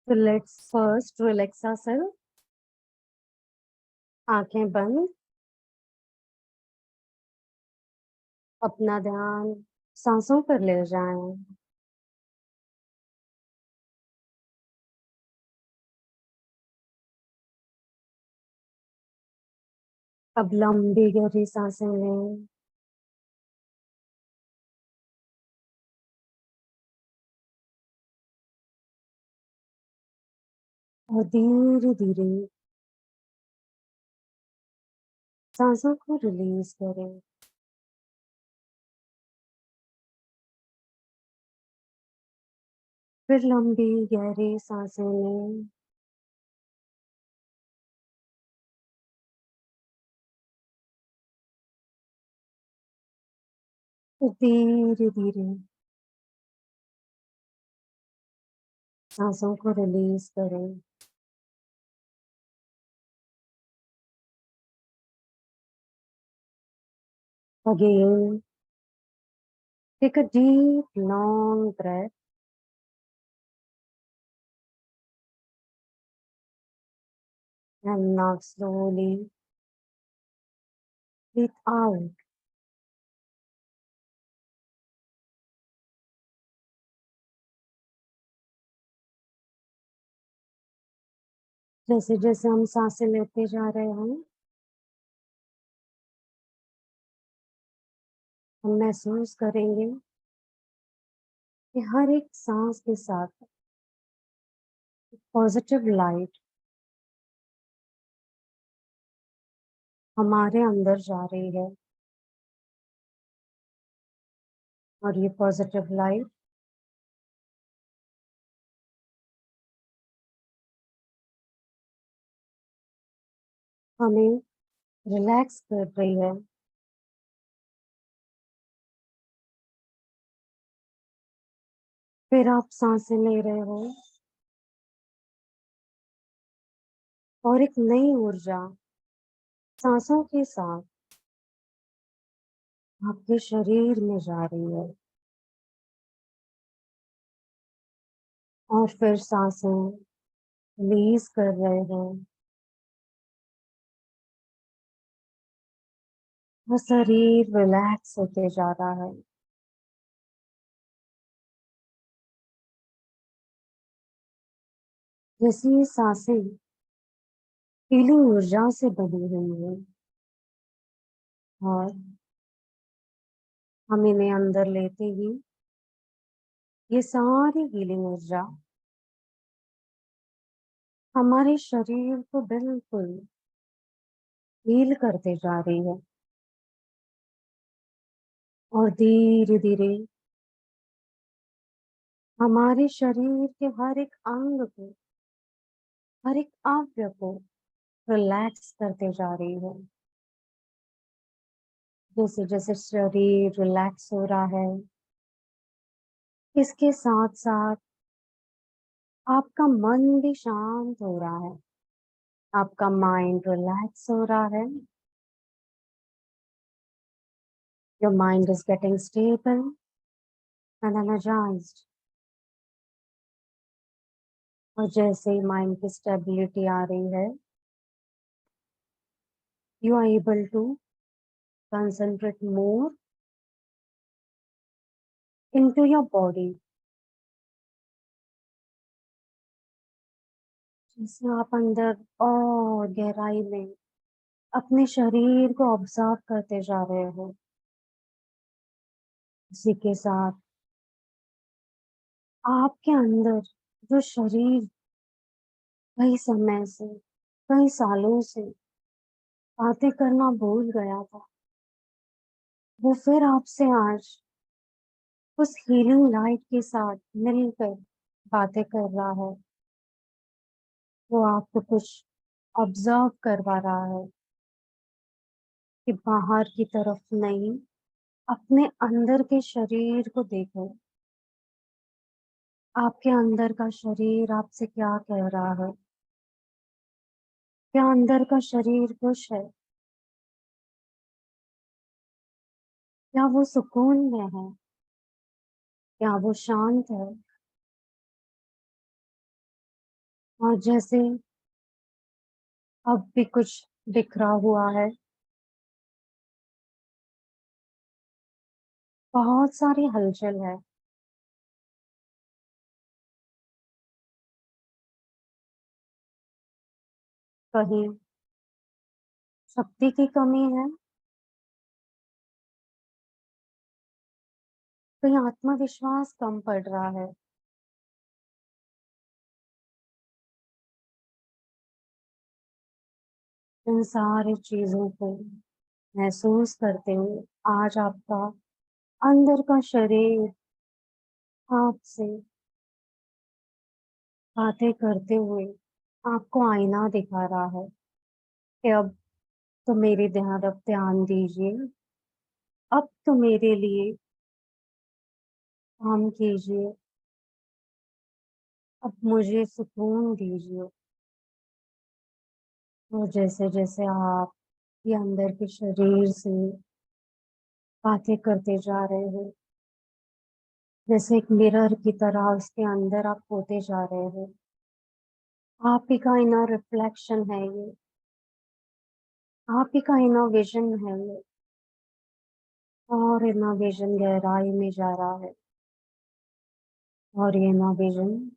So let's first relax ourselves. आंखें बंद, अपना ध्यान सांसों पर ले जाएं। अब लंबी गहरी सांसें लें और धीरे धीरे सांसों को रिलीज करें। फिर लंबी गहरी सांसें लें और धीरे धीरे सांसों को रिलीज करें। Again, take a deep, long breath and now slowly breathe out. जैसे जैसे हम सांसें लेते जा रहे हैं, हम महसूस करेंगे कि हर एक सांस के साथ पॉजिटिव लाइट हमारे अंदर जा रही है और ये पॉजिटिव लाइट हमें रिलैक्स कर रही है। फिर आप सांसें ले रहे हो और एक नई ऊर्जा सांसों के साथ आपके शरीर में जा रही है और फिर सांसें रिलीज कर रहे हो और शरीर रिलैक्स होते जा रहा है। जैसे ये सांसें हीलिंग ऊर्जा से बनी हुई है और हम इन्हें अंदर लेते ही ये सारी हीलिंग ऊर्जा हमारे शरीर को बिल्कुल हील करते जा रही है और धीरे धीरे हमारे शरीर के हर एक अंग को, हर एक अवयव को रिलैक्स करते जा रही है। जैसे जैसे शरीर रिलैक्स हो रहा है, इसके साथ साथ आपका मन भी शांत हो रहा है, आपका माइंड रिलैक्स हो रहा है। Your mind is getting stable and energized. और जैसे ही माइंड की स्टेबिलिटी आ रही है, you are able to concentrate more into your body. जैसे आप अंदर और गहराई में अपने शरीर को ऑब्जर्व करते जा रहे हो, इसी के साथ आपके अंदर जो शरीर कई समय से, कई सालों से बातें करना भूल गया था, वो फिर आपसे आज उस हीलिंग लाइट के साथ मिलकर बातें कर रहा है। वो आपको कुछ ऑब्जर्व करवा रहा है कि बाहर की तरफ नहीं, अपने अंदर के शरीर को देखो। आपके अंदर का शरीर आपसे क्या कह रहा है? क्या अंदर का शरीर खुश है? क्या वो सुकून में है? क्या वो शांत है? और जैसे अब भी कुछ बिखरा हुआ है, बहुत सारी हलचल है। कहीं शक्ति की कमी है, कहीं आत्मविश्वास कम पड़ रहा है। इन सारी चीजों को महसूस करते हुए आज आपका अंदर का शरीर आपसे बातें करते हुए आपको आईना दिखा रहा है कि अब तो मेरी तरफ ध्यान दीजिए, अब तो मेरे लिए काम कीजिए, अब मुझे सुकून दीजिए। और जैसे जैसे आप ये अंदर के शरीर से बातें करते जा रहे हो, जैसे एक मिरर की तरह उसके अंदर आप होते जा रहे हो। आप ही का इनर रिफ्लेक्शन है ये, आप ही का इनर विजन है ये। और इनर विजन गहराई में जा रहा है, और ये इनर विजन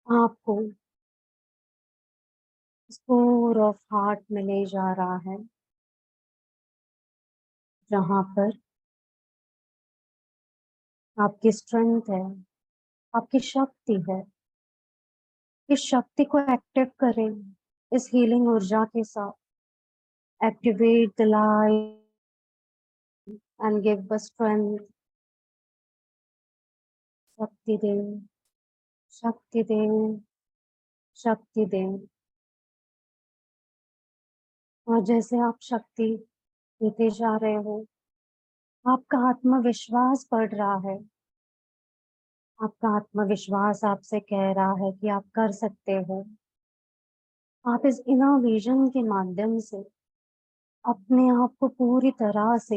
आपको कोर ऑफ हार्ट में ले जा रहा है, जहाँ पर आपकी स्ट्रेंथ है, आपकी शक्ति है। इस शक्ति को एक्टिव करें, इस हीलिंग ऊर्जा के साथ। Activate the light and give the strength. शक्ति दें, शक्ति दें, शक्ति दें। और जैसे आप शक्ति देते जा रहे हो, आपका आत्मविश्वास बढ़ रहा है। आपका आत्मविश्वास आपसे कह रहा है कि आप कर सकते हो। आप इस इनर विजन के माध्यम से अपने आप को पूरी तरह से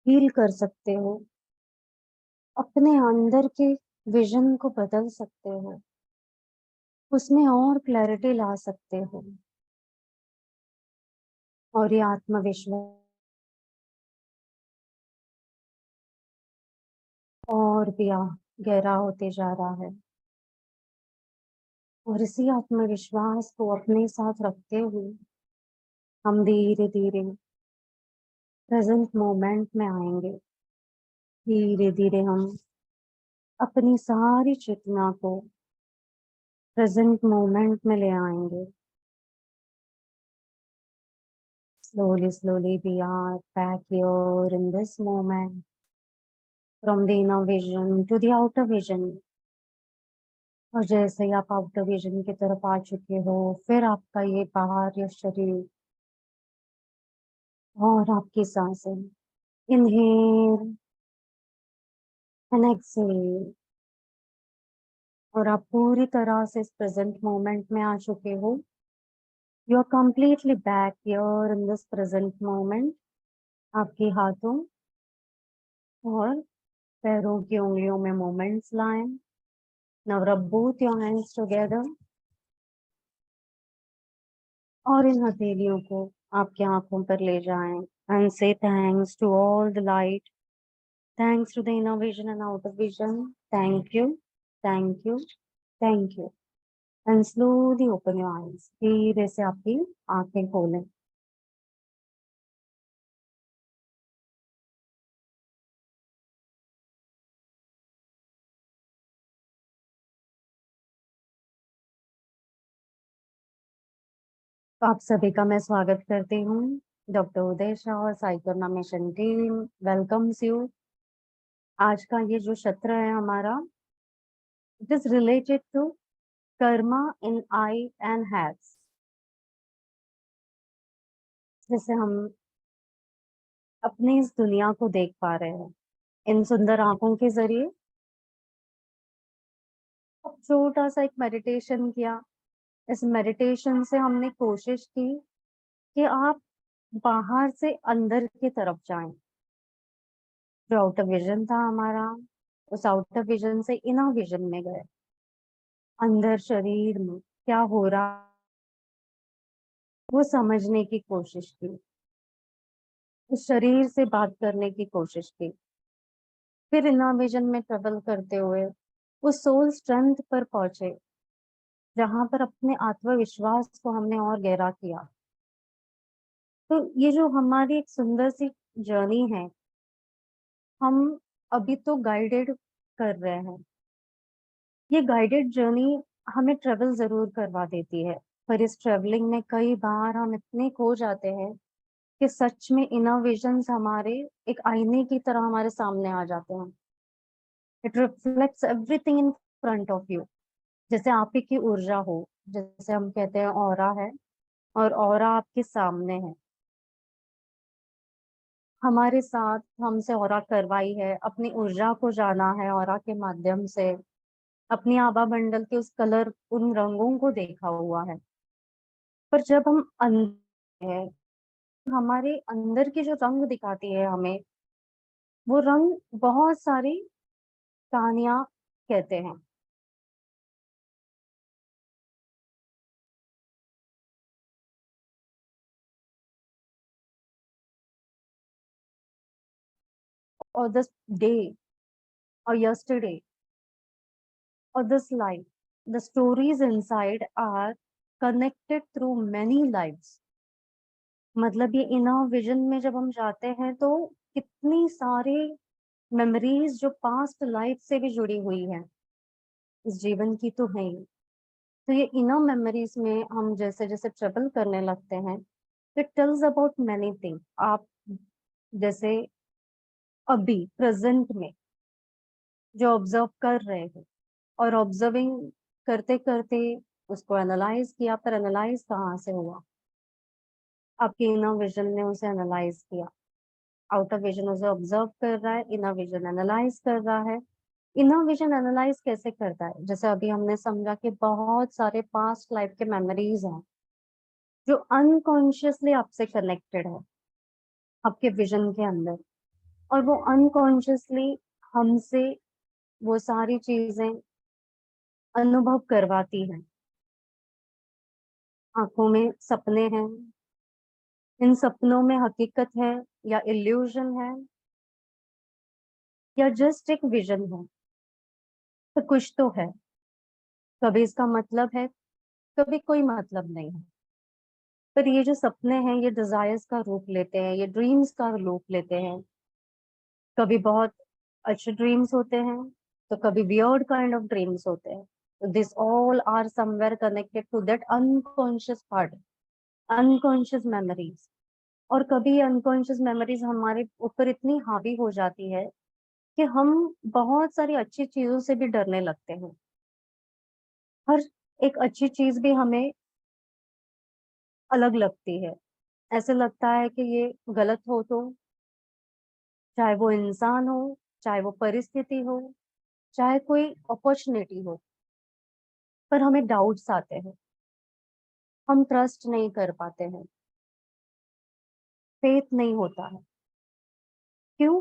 हील कर सकते हो, अपने अंदर के विजन को बदल सकते हो, उसमें और क्लैरिटी ला सकते हो। और ये आत्मविश्वास और भी गहरा होते जा रहा है। और इसी आत्मविश्वास को अपने साथ रखते हुए हम धीरे धीरे प्रेजेंट मोमेंट में आएंगे। धीरे धीरे हम अपनी सारी चेतना को प्रेजेंट मोमेंट में ले आएंगे। Slowly, slowly we are back here in this moment, from the inner vision to the outer vision. और जैसे ही आप आउटर विजन की तरफ आ चुके हो, फिर आपका ये बाहर शरीर और आपकी सांसें, इनहेल एंड एक्सहेल। और आप पूरी तरह से इस प्रेजेंट मोमेंट में आ चुके हो। You are completely back here in this present moment. आपके हाथों और पैरों की उंगलियों में मोमेंट्स लाएं। Now rub both your hands together और इन हथेलियों को आपकी आंखों पर ले जाएं and say thanks to all the light, thanks to the inner vision and outer vision. Thank you, thank you, thank you. And slowly open your eyes. धीरे से आपकी आंखें खोलें। तो आप सभी का मैं स्वागत करती हूँ। डॉक्टर उदय शाह और साइकोना मिशन टीम वेलकम्स यू। आज का ये जो सत्र है हमारा, it is related to karma in eye and hats. जैसे हम अपनी इस दुनिया को देख पा रहे हैं इन सुंदर आंखों के जरिए। अब छोटा सा एक मेडिटेशन किया। इस मेडिटेशन से हमने कोशिश की कि आप बाहर से अंदर की तरफ जाएं। जो आउटर विजन था हमारा, उस आउटर विजन से इनर विजन में गए। अंदर शरीर में क्या हो रहा, वो समझने की कोशिश की, उस शरीर से बात करने की कोशिश की। फिर इनर विजन में ट्रेवल करते हुए उस सोल स्ट्रेंथ पर पहुंचे जहां पर अपने आत्मविश्वास को हमने और गहरा किया। तो ये जो हमारी एक सुंदर सी जर्नी है, हम अभी तो गाइडेड कर रहे हैं। ये गाइडेड जर्नी हमें ट्रेवल जरूर करवा देती है, पर इस ट्रेवलिंग में कई बार हम इतने खो जाते हैं कि सच में इनर विजन्स हमारे एक आईने की तरह हमारे सामने आ जाते हैं। It reflects everything in front of you, जैसे आप ही की ऊर्जा हो, जैसे हम कहते हैं ऑरा है, और ऑरा आपके सामने है। हमारे साथ हमसे ऑरा करवाई है, अपनी ऊर्जा को जाना है ऑरा के माध्यम से, अपनी आभा मंडल के उस कलर, उन रंगों को देखा हुआ है। पर जब हम अंदर है, हमारे अंदर की जो रंग दिखाती है हमें, वो रंग बहुत सारी कहानियां कहते हैं। और दिस डे, और यस्टरडे, और this life, the stories inside are connected through many lives. मतलब ये इनर विजन में जब हम जाते हैं तो कितनी सारी मेमोरीज जो पास्ट लाइफ से भी जुड़ी हुई है, इस जीवन की तो है ही। तो ये इनर मेमोरीज में हम जैसे जैसे ट्रेवल करने लगते हैं, it tells about many thing. आप जैसे अभी प्रेजेंट में जो ऑब्जर्व कर रहे हो, और ऑब्जर्विंग करते करते उसको एनालाइज किया, पर एनालाइज कहाँ से हुआ? आपके इनर विजन ने उसे एनालाइज किया। आउटर विजन उसे ऑब्जर्व कर रहा है, इनर विजन एनालाइज कर रहा है। इनर विजन एनालाइज कैसे करता है? जैसे अभी हमने समझा कि बहुत सारे पास्ट लाइफ के मेमोरीज हैं जो अनकॉन्शियसली आपसे कनेक्टेड है, आपके विजन के अंदर, और वो अनकॉन्शियसली हमसे वो सारी चीजें अनुभव करवाती हैं। आंखों में सपने हैं, इन सपनों में हकीकत है या इल्यूजन है, या जस्ट एक विजन है, तो कुछ तो है। कभी इसका मतलब है, कभी कोई मतलब नहीं है। पर ये जो सपने हैं ये डिजायर्स का रूप लेते हैं, ये ड्रीम्स का रूप लेते हैं। कभी बहुत अच्छे ड्रीम्स होते हैं, तो कभी वियर्ड काइंड ऑफ ड्रीम्स होते हैं। This all are somewhere connected to that unconscious part, unconscious memories. और कभी ये अनकॉन्शियस मेमोरीज हमारे ऊपर इतनी हावी हो जाती है कि हम बहुत सारी अच्छी चीजों से भी डरने लगते हैं। हर एक अच्छी चीज भी हमें अलग लगती है। ऐसे लगता है कि ये गलत हो, तो चाहे वो इंसान हो, चाहे वो परिस्थिति हो, चाहे कोई अपॉर्चुनिटी हो, पर हमें डाउट्स आते हैं, हम ट्रस्ट नहीं कर पाते हैं, फेथ नहीं होता है। क्यों?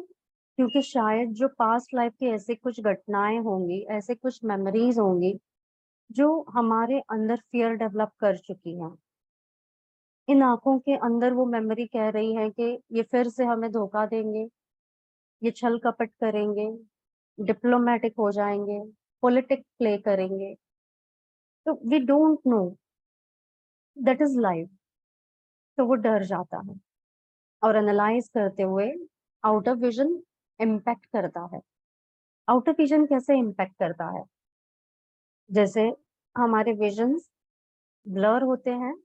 क्योंकि शायद जो पास्ट लाइफ की ऐसे कुछ घटनाएं होंगी, ऐसे कुछ मेमोरीज होंगी जो हमारे अंदर फियर डेवलप कर चुकी हैं। इन आंखों के अंदर वो मेमोरी कह रही है कि ये फिर से हमें धोखा देंगे, ये छल कपट करेंगे, डिप्लोमेटिक हो जाएंगे, पॉलिटिक्स प्ले करेंगे। तो we don't know, that is life. तो वो डर जाता है, और एनालाइज करते हुए आउटर विजन इम्पैक्ट करता है। आउटर विजन कैसे इम्पैक्ट करता है? जैसे हमारे विजन्स ब्लर होते हैं,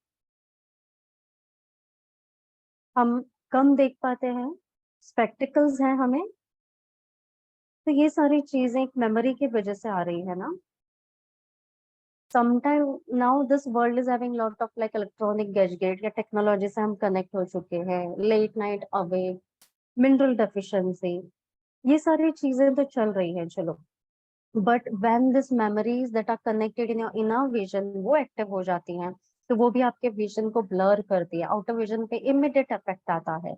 हम कम देख पाते हैं, स्पेक्टिकल्स हैं हमें। तो ये सारी चीजें एक मेमोरी की वजह से आ रही है ना। Sometime now this world is having lot of like electronic gadget या टेक्नोलॉजी से हम कनेक्ट हो चुके हैं, late night awake, mineral deficiency, ये सारी चीजें तो चल रही हैं, चलो। But when this memories that are connected in your inner vision वो एक्टिव हो जाती हैं, तो वो भी आपके विजन को ब्लर करती है, आउटर विजन पे इमिडिएट इफेक्ट आता है।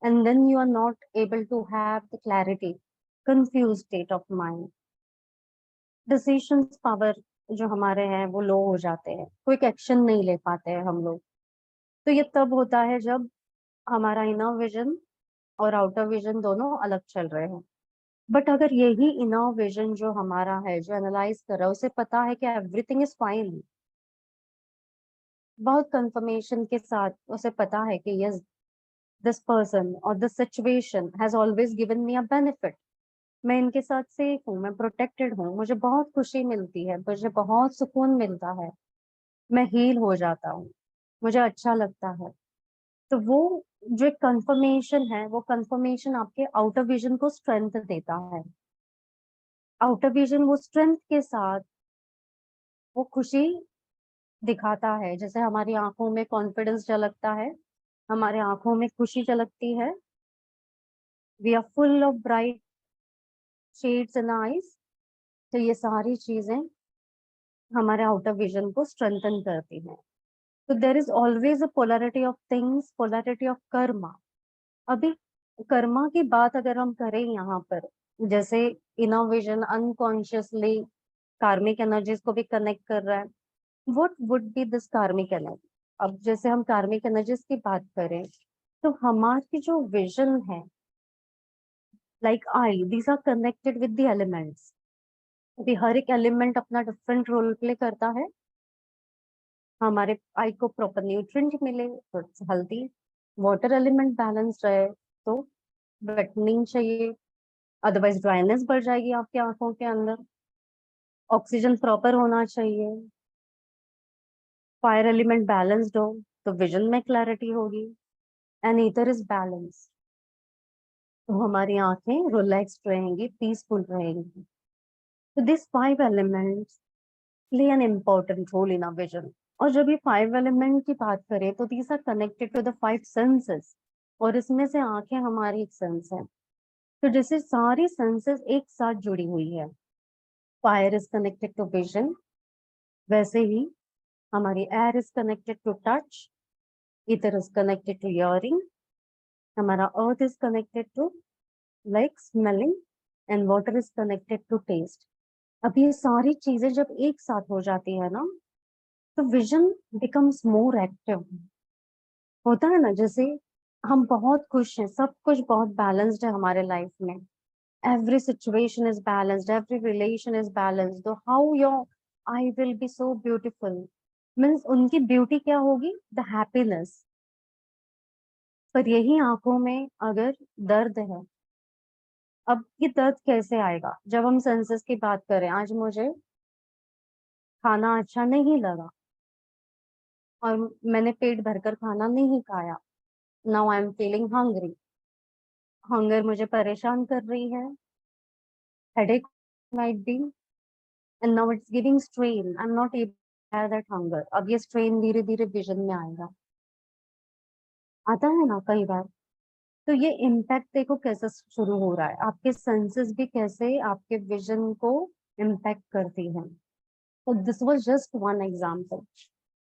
And then you are not able to have the clarity, confuse state of mind, decisions power जो हमारे हैं वो लो हो जाते हैं, क्विक एक्शन नहीं ले पाते हैं हम लोग। तो ये तब होता है जब हमारा इनर विजन और आउटर विजन दोनों अलग चल रहे हैं। बट अगर यही इनर विजन जो हमारा है, जो एनालाइज कर रहा है, उसे पता है कि एवरीथिंग इज फाइन, बहुत कंफर्मेशन के साथ उसे पता है कि यस, दिस पर्सन और this situation has always given me a benefit, मैं इनके साथ सेफ हूँ, मैं प्रोटेक्टेड हूँ, मुझे बहुत खुशी मिलती है, मुझे बहुत सुकून मिलता है, मैं हील हो जाता हूँ, मुझे अच्छा लगता है। तो वो जो एक कंफर्मेशन है, वो कंफर्मेशन आपके आउटर विजन को स्ट्रेंथ देता है। आउटर विजन वो स्ट्रेंथ के साथ वो खुशी दिखाता है, जैसे हमारी आंखों में कॉन्फिडेंस झलकता है, हमारे आंखों में खुशी झलकती है, we are full of bright shades in eyes. तो ये सारी चीजें हमारे आउटर विजन को स्ट्रेंथन करती हैं। तो there is always a polarity of things, polarity of Karma. अभी कर्मा की बात अगर हम करें यहाँ पर, जैसे इनर विजन अनकॉन्शियसली कार्मिक एनर्जीज को भी कनेक्ट कर रहा है, व्हाट वुड बी दिस कार्मिक एनर्जी। अब जैसे हम कार्मिक एनर्जीज की बात करें, तो हमारी जो विजन है, like I, these are connected with the elements. अभी हर एक एलिमेंट अपना डिफरेंट रोल प्ले करता है। हमारे आई को प्रॉपर न्यूट्रिएंट मिले तो हेल्दी, वाटर एलिमेंट बैलेंस रहे तो विटामिन चाहिए, अदरवाइज ड्राइनेस बढ़ जाएगी आपकी आंखों के अंदर। ऑक्सीजन प्रॉपर होना चाहिए, फायर एलिमेंट बैलेंस्ड हो तो विजन में क्लैरिटी होगी, एंड ईथर इज बैलेंस तो हमारी आंखें रिलैक्स्ड रहेंगी, पीसफुल रहेंगी। तो this five elements play an important role in a vision. और जब ये फाइव एलिमेंट की बात करें तो these are connected to the five senses, और इसमें से आंखें हमारी एक सेंस है। तो जैसे सारी सेंसेस एक साथ जुड़ी हुई है, fire is connected to vision, वैसे ही हमारी air is connected to touch, ether is connected to hearing, हमारा earth is connected to like smelling, and water is connected to taste. अब ये सारी चीजें जब एक साथ हो जाती है ना, तो विजन बिकम्स मोर एक्टिव। होता है ना, जैसे हम बहुत खुश हैं, सब कुछ बहुत बैलेंस्ड है हमारे लाइफ में, every situation is balanced, every relation is balanced, so how your eye will be so beautiful, means उनकी ब्यूटी क्या होगी, द हैप्पीनेस। पर यही आंखों में अगर दर्द है, अब ये दर्द कैसे आएगा, जब हम सेंसेस की बात करें, आज मुझे खाना अच्छा नहीं लगा और मैंने पेट भरकर खाना नहीं खाया, now I am feeling hungry, hunger मुझे परेशान कर रही है, headache might be, and now it's giving strain, I'm not able to bear that hunger। अब ये strain धीरे धीरे विजन में आएगा, आता है ना कई बार। तो ये इम्पैक्ट देखो कैसे शुरू हो रहा है, आपके सेंसेस भी कैसे आपके विजन को इम्पैक्ट करती हैं। तो this was just one example.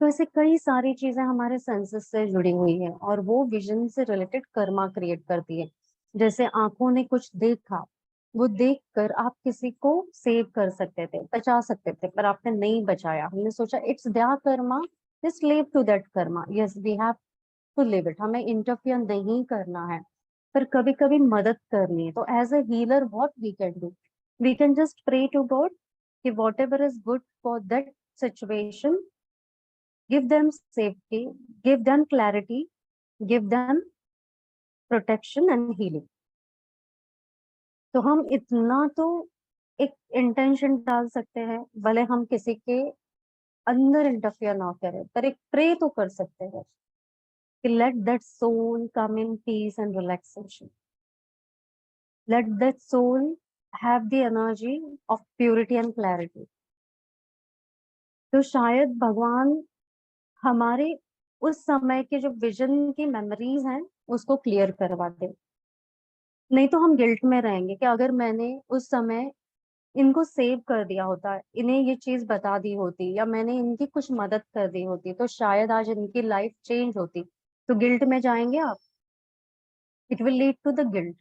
तो ऐसे कई सारी चीजें हमारे सेंसेस से जुड़ी हुई है और वो विजन से रिलेटेड कर्मा क्रिएट करती है। जैसे आंखों ने कुछ देखा, वो देख कर आप किसी को सेव कर सकते थे, बचा सकते थे, पर आपने नहीं बचाया, हमने सोचा it's their karma, just live to that karma, yes we have to live it, हमें इंटरफियर नहीं करना है, पर कभी कभी मदद करनी है। तो as a healer what we can do, we can just pray to god कि whatever is good for that situation, give them safety, give them clarity, give them protection and healing। तो हम इतना तो एक intention डाल सकते हैं, भले हम किसी के अंदर इंटरफियर ना करें, पर एक प्रे तो कर सकते हैं कि let that soul come in peace and relaxation, let that soul have the energy of purity and clarity. तो शायद भगवान हमारे उस समय के जो विजन की मेमोरीज हैं उसको क्लियर करवा दे। नहीं तो हम गिल्ट में रहेंगे कि अगर मैंने उस समय इनको सेव कर दिया होता, इन्हें ये चीज बता दी होती, या मैंने इनकी कुछ मदद कर दी होती, तो शायद आज इनकी लाइफ चेंज होती। तो गिल्ट में जाएंगे आप, it will lead to the guilt.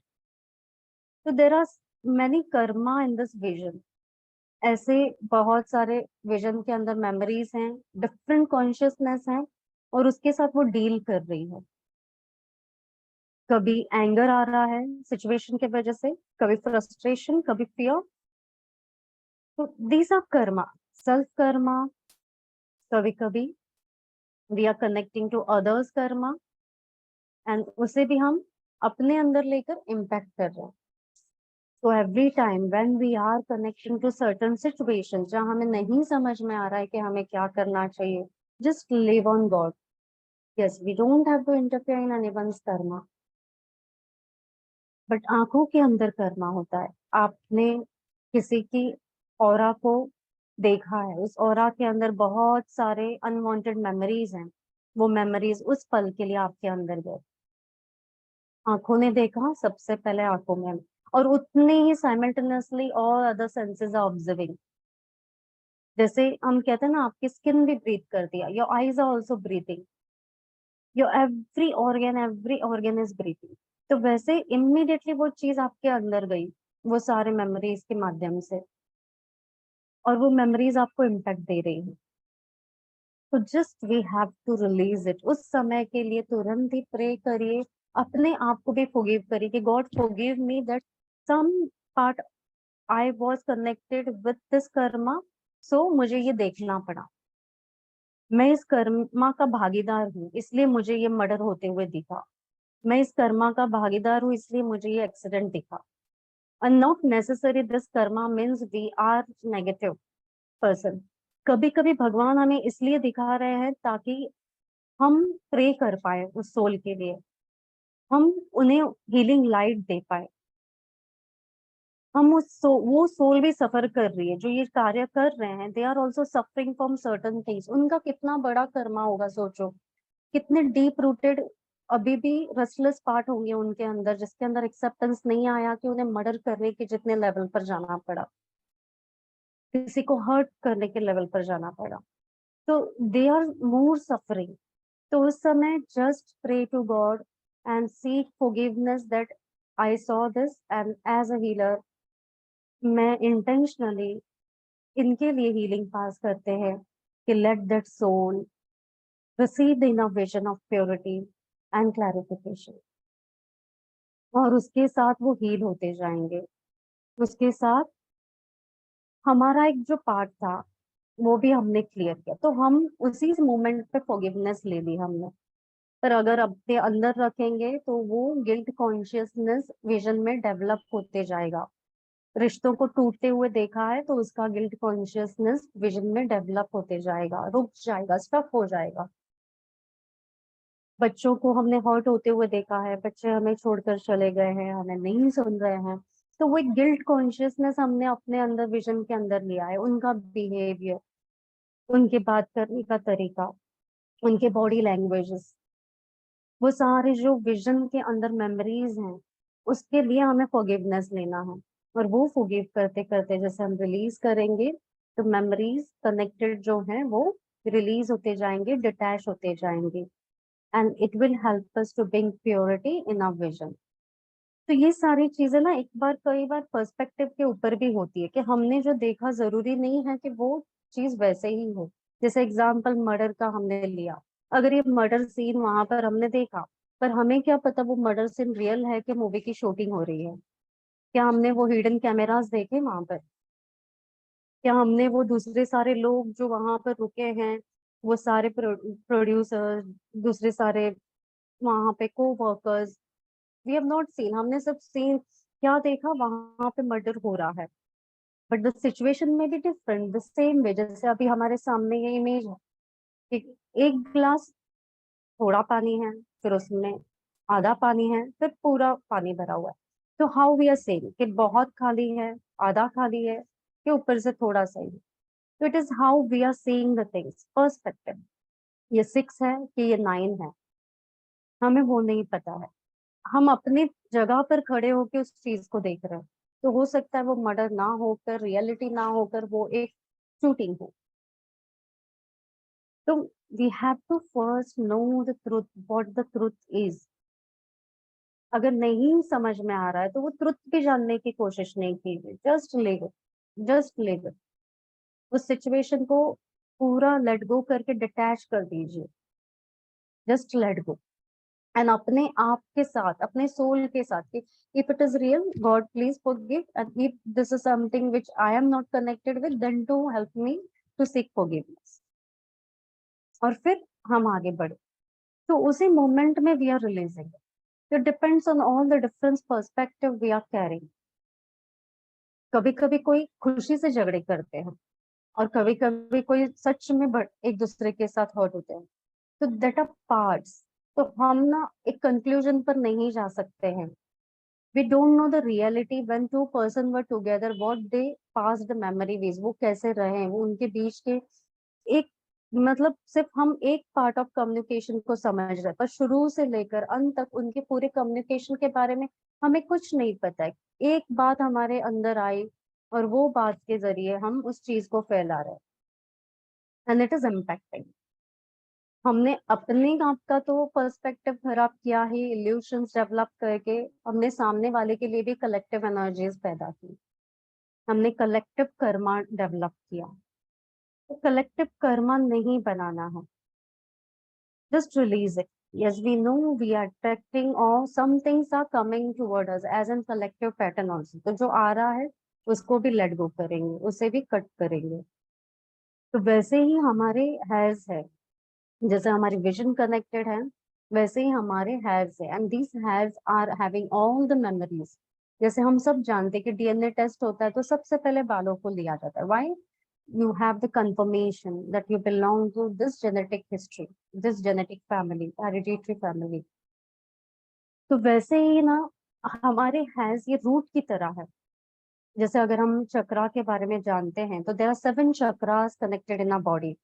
तो there are many karma in this vision. ऐसे बहुत सारे विजन के अंदर मेमोरीज हैं, डिफरेंट कॉन्शियसनेस हैं, और उसके साथ वो डील कर रही है। कभी एंगर आ रहा है सिचुएशन के वजह से, कभी फ्रस्ट्रेशन, कभी फियर। तो these are karma, self karma. कभी कभी we are connecting to others karma, and उसे भी हम अपने अंदर लेकर इम्पैक्ट कर रहे हैं। तो every time when we are connecting to certain situation जहां हमें नहीं समझ में आ रहा है कि हमें क्या करना चाहिए, just live on God. Yes, we don't have to interfere in anyone's karma, but आंखों के अंदर कर्मा होता है। आपने किसी की ऑरा को देखा है, उस ऑरा के अंदर बहुत सारे अनवांटेड मेमोरीज हैं। वो मेमोरीज उस पल के लिए आपके अंदर गए, आंखों ने देखा सबसे पहले, आंखों में, और उतने ही simultaneously all other senses are observing. जैसे हम कहते हैं ना, आपकी स्किन भी ब्रीथ कर दिया, your eyes are also breathing, your every organ is breathing. तो वैसे इम्मीडिएटली वो चीज आपके अंदर गई, वो सारे मेमोरीज के माध्यम से, और वो मेमोरीज आपको इम्पैक्ट दे रही है। तो just we have to release it. उस समय के लिए तुरंत ही प्रे करिए, अपने आप को भी फॉरगिव करिए कि god forgive me that some part I was connected with this karma, so मुझे ये देखना पड़ा। मैं इस कर्मा का भागीदार हूँ, इसलिए मुझे ये मर्डर होते हुए दिखा। मैं इस कर्मा का भागीदार हूँ, इसलिए मुझे ये एक्सीडेंट दिखा। And not necessary this karma means we are negative person. कभी कभी भगवान हमें इसलिए दिखा रहे हैं ताकि हम प्रे कर पाए उस सोल के लिए, हम उन्हें हीलिंग लाइट दे पाए। हम वो सोल भी सफर कर रही है, जो ये कार्य कर रहे हैं, they are also suffering from certain things. उनका कितना बड़ा कर्मा होगा, सोचो कितने डीप रूटेड अभी भी रेस्टलेस पार्ट होंगे उनके अंदर, जिसके अंदर एक्सेप्टेंस नहीं आया कि उन्हें मर्डर करने के जितने लेवल पर जाना पड़ा, किसी को हर्ट करने के लेवल पर जाना पड़ा। तो दे आर मोर सफरिंग। तो उस समय just pray to God and seek forgiveness that I saw this, and as a healer मैं इंटेंशनली इनके लिए हीलिंग पास करते हैं कि let that soul receive the inner vision of purity and clarification. और उसके साथ वो हील होते जाएंगे। उसके साथ हमारा एक जो पार्ट था वो भी हमने क्लियर किया, तो हम उसी मोमेंट पे फॉरगिवनेस ले ली हमने। पर अगर अपने अंदर रखेंगे तो वो गिल्ट कॉन्शियसनेस विजन में डेवलप होते जाएगा। रिश्तों को टूटते हुए देखा है तो उसका गिल्ट कॉन्शियसनेस विजन में डेवलप होते जाएगा, रुक जाएगा, स्टक हो जाएगा। बच्चों को हमने हर्ट होते हुए देखा है, बच्चे हमें छोड़कर चले गए हैं, हमें नहीं सुन रहे हैं, तो वो एक गिल्ट कॉन्शियसनेस हमने अपने अंदर विजन के अंदर लिया है। उनका बिहेवियर, उनके बात करने का तरीका, उनके बॉडी लैंग्वेजेस, वो सारे जो विजन के अंदर मेमोरीज हैं, उसके लिए हमें फॉरगिवनेस लेना है। और वो फॉरगिव करते करते जैसे हम रिलीज करेंगे, तो मेमोरीज कनेक्टेड जो हैं वो रिलीज होते जाएंगे, डिटैच होते जाएंगे, and it will help us to bring purity in our vision. तो ये सारी चीजें ना एक बार कई बार पर्सपेक्टिव के ऊपर भी होती है कि हमने जो देखा जरूरी नहीं है कि वो चीज वैसे ही हो। जैसे एग्जाम्पल मर्डर का हमने लिया, अगर ये मर्डर सीन वहां पर हमने देखा, पर हमें क्या पता वो मर्डर सीन रियल है कि मूवी की शूटिंग हो रही है। क्या हमने वो हिडन कैमरास देखे वहां पर? क्या हमने वो दूसरे सारे लोग जो वहां पर रुके हैं, वो सारे प्रोड्यूसर, दूसरे सारे वहां पे co-workers, we have not seen, हमने सब सीन क्या देखा, वहां पे मर्डर हो रहा है, बट द सिचुएशन में भी डिफरेंट द सेम वे। जैसे अभी हमारे सामने ये इमेज है कि एक गिलास थोड़ा पानी है, फिर उसमें आधा पानी है, फिर पूरा पानी भरा हुआ है। तो हाउ वी आर सेइंग कि बहुत खाली है, आधा खाली है, कि ऊपर से थोड़ा सा ही। तो it is how we are seeing the things, perspective. ये 6 है कि ये 9 है, हमें वो नहीं पता है। हम अपनी जगह पर खड़े होकर उस चीज को देख रहे हैं, तो हो सकता है वो मर्डर ना होकर, रियलिटी ना होकर, वो एक शूटिंग हो। तो we have to first know the truth, what the truth is. अगर नहीं समझ में आ रहा है तो वो ट्रुथ भी जानने की कोशिश नहीं कीजिए, just live it, just live it. उस सिचुएशन को पूरा लेट गो करके डिटैच कर दीजिए, जस्ट लेट गो, एंड अपने आप के साथ, अपने सोल के साथ कि if it is real, God please forgive, and if this is something which I am not connected with, then to help me to seek forgiveness, और फिर हम आगे बढ़े। तो उसी मोमेंट में we are releasing, it depends on all the different perspective we are carrying. कभी कभी कोई खुशी से झगड़े करते हैं, और कभी कभी कोई सच में एक दूसरे के साथ हर्ट होते हैं, तो दैट आर पार्ट्स। तो हम ना एक कंक्लूजन पर नहीं जा सकते हैं। We don't know the reality when two person were together, what they pass the memory ways, वो कैसे रहे, वो उनके बीच के एक, मतलब सिर्फ हम एक पार्ट ऑफ कम्युनिकेशन को समझ रहे हैं, पर शुरू से लेकर अंत तक उनके पूरे कम्युनिकेशन के बारे में हमें कुछ नहीं पता है। एक बात हमारे अंदर आई, और वो बात के जरिए हम उस चीज को फैला रहे हैं, एंड इट इज इम्पैक्टिंग। हमने अपने आप का तो पर्सपेक्टिव खराब किया ही, इल्यूशंस डेवलप करके हमने सामने वाले के लिए भी कलेक्टिव एनर्जीज पैदा की, हमने कलेक्टिव कर्मा डेवलप किया। तो कलेक्टिव कर्मा नहीं बनाना है, just release it. Yes, we know we are attracting, or some things are coming toward us as in collective pattern also. तो जो आ रहा है उसको भी लेट गो करेंगे, उसे भी कट करेंगे। तो वैसे ही हमारे हैज है, जैसे हमारी विजन कनेक्टेड है, वैसे ही हमारे हैज है, and these hairs are having all the memories. जैसे हम सब जानते हैं कि डीएनए टेस्ट होता है तो सबसे पहले बालों को लिया जाता है, why? You have the confirmation that you belong to this genetic history, this genetic family, hereditary family. तो वैसे ही ना हमारे हैज ये रूट की तरह है। जैसे अगर हम चक्रा के बारे में जानते हैं तो there are 7 chakras connected in a body,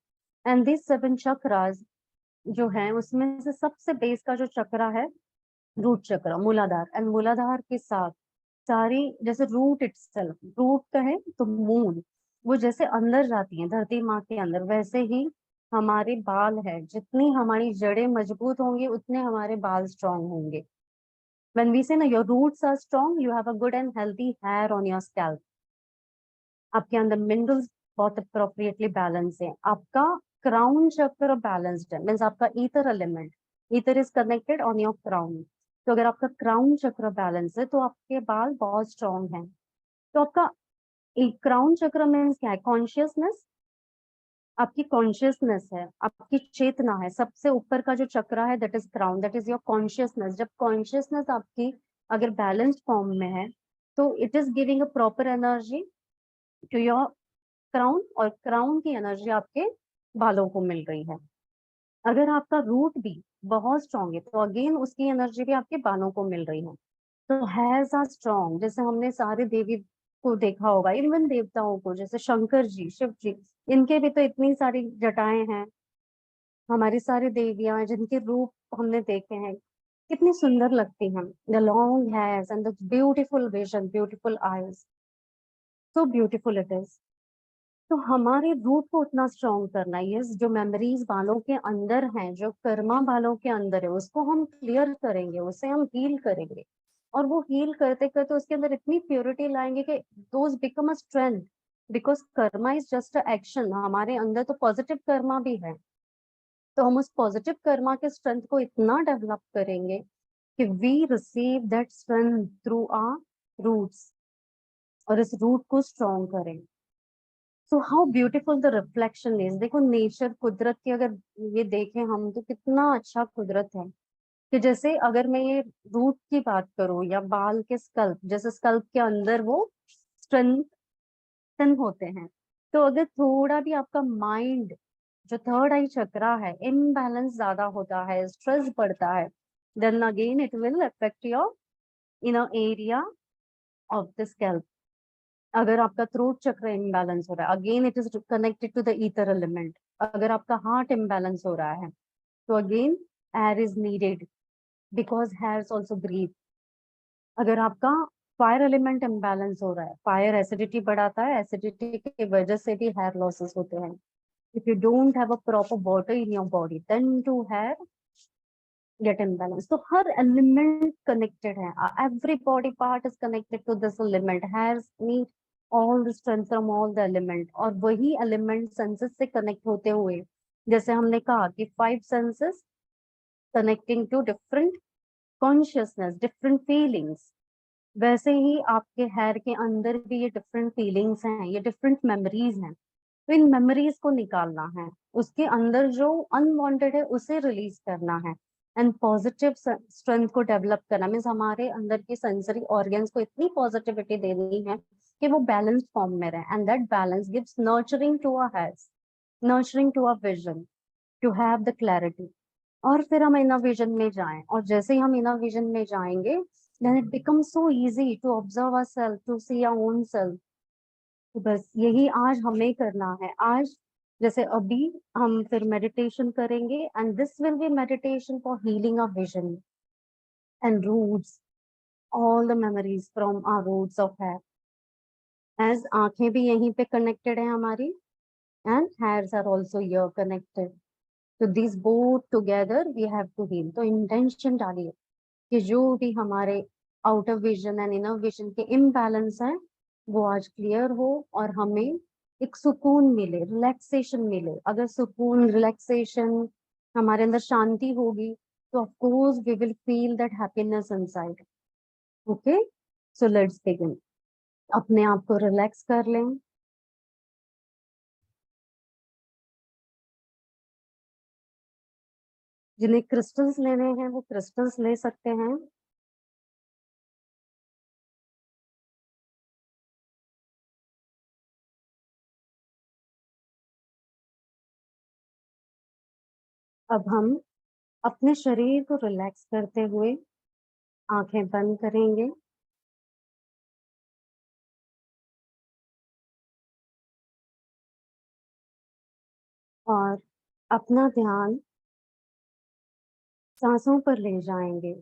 and this 7 chakras जो है उसमें से सबसे बेस का जो चक्रा है, रूट चक्र, मूलाधार, एंड मूलाधार के साथ सारी, जैसे रूट इटसेल्फ, रूट का है तो मूल, वो जैसे अंदर जाती है धरती माँ के अंदर, वैसे ही हमारे बाल है, जितनी हमारी जड़ें मजबूत होंगी उतने हमारे बाल स्ट्रांग होंगे। when we say ना your roots are strong, you have a good and healthy hair on your scalp, आपके अंदर मिनरल्स बहुत अप्रोप्रिएटली बैलेंस है, आपका क्राउन चक्र बैलेंस्ड है, मीन्स आपका ether element, ether is connected on your crown. तो अगर आपका क्राउन चक्र बैलेंस है तो आपके बाल बहुत स्ट्रांग हैं। तो आपका क्राउन चक्र मीन्स क्या है? कॉन्शियसनेस, आपकी कॉन्शियसनेस है, आपकी चेतना है, सबसे ऊपर का जो चक्र है that is crown, that is your consciousness. जब कॉन्शियसनेस आपकी अगर बैलेंस्ड फॉर्म में है तो it is giving a proper energy to your crown, और क्राउन की एनर्जी आपके बालों को मिल रही है। अगर आपका रूट भी बहुत स्ट्रांग है तो अगेन उसकी एनर्जी भी आपके बालों को मिल रही है। तो हेयर्स आर स्ट्रांग, जैसे हमने सारे देवी को देखा होगा, इवन देवताओं को, जैसे शंकर जी, शिव जी, इनके भी तो इतनी सारी जटाएं हैं। हमारी सारी देवियां जिनके रूप हमने देखे हैं, कितनी सुंदर लगती हैं, the long hairs and the beautiful vision, beautiful eyes, so beautiful it is. तो हमारे रूट को उतना स्ट्रॉन्ग करना है, यस, जो मेमोरीज बालों के अंदर हैं, जो कर्मा बालों के अंदर है, उसको हम क्लियर करेंगे, उसे हम हील करेंगे, और वो हील करते करते उसके अंदर इतनी प्योरिटी लाएंगे कि those become a strength, because Karma is just a action. हमारे अंदर तो पॉजिटिव कर्मा भी है, तो हम उस पॉजिटिव कर्मा के स्ट्रेंथ को इतना डेवलप करेंगे कि we receive that strength through our roots, और इस रूट को स्ट्रॉन्ग करें। So how beautiful the reflection is. देखो नेचर, कुदरत की अगर ये देखें हम तो कितना अच्छा कुदरत है, कि जैसे अगर मैं ये रूट की बात करूं या बाल के स्कल्प, जैसे स्कल्प के अंदर वो स्ट्रेंथन होते हैं, तो अगर थोड़ा भी आपका माइंड, जो थर्ड आई चक्रा है, इम्बैलेंस ज्यादा होता है, स्ट्रेस बढ़ता है, then again it will affect your in area of the scalp. अगर आपका थ्रोट चक्र इम्बैलेंस हो रहा है, again it is connected to the ether element. अगर आपका हार्ट इम्बैलेंस हो रहा है तो again air is needed, because hairs also breathe. अगर आपका फायर एलिमेंट इम्बैलेंस हो रहा है, फायर एसिडिटी बढ़ाता है, एसिडिटी की वजह से भी हेयर लॉसेस होते हैं। If you don't have a proper water in your body then too hair get imbalance. तो हर एलिमेंट कनेक्टेड है, every body part is connected to this element. Hairs need all the strength from all the element, और वही element senses से connect होते हुए, जैसे हमने कहा कि 5 senses connecting to different consciousness, different feelings, वैसे ही आपके हेयर के अंदर भी ये डिफरेंट फीलिंग्स हैं, ये डिफरेंट मेमोरीज हैं। तो इन मेमोरीज को निकालना है, उसके अंदर जो अनवांटेड है उसे रिलीज करना है, एंड पॉजिटिव स्ट्रेंथ को डेवलप करना मीन्स हमारे अंदर की सेंसरी ऑर्गन्स को इतनी पॉजिटिविटी देनी है कि वो बैलेंस फॉर्म में रहे, and that balance gives nurturing to our hairs, nurturing to our vision, to have the clarity. और फिर हम इनर विजन में जाएं, और जैसे ही हम इनर विजन में जाएंगे, then it becomes so easy to observe ourselves, to see our own self। तो बस यही आज हमें करना है। आज जैसे अभी हम फिर मेडिटेशन करेंगे, and this will be meditation for healing a vision and roots, all the memories from our roots of hair, as आंखें भी यहीं पे कनेक्टेड है हमारी, एंड हेयर्स आर ऑल्सो यर कनेक्टेड। तो this both together we have to heal. तो intention डालिए कि जो भी हमारे outer vision and inner vision के इम्बैलेंस है वो आज क्लियर हो, और हमें एक सुकून मिले, रिलैक्सेशन मिले। अगर सुकून, रिलैक्सेशन, हमारे अंदर शांति होगी, तो of course we will feel that happiness inside. Okay, so let's begin. अपने आप को रिलैक्स कर लें। जिन्हें क्रिस्टल्स लेने हैं वो क्रिस्टल्स ले सकते हैं। अब हम अपने शरीर को रिलैक्स करते हुए आंखें बंद करेंगे, और अपना ध्यान सांसों पर ले जाएंगे।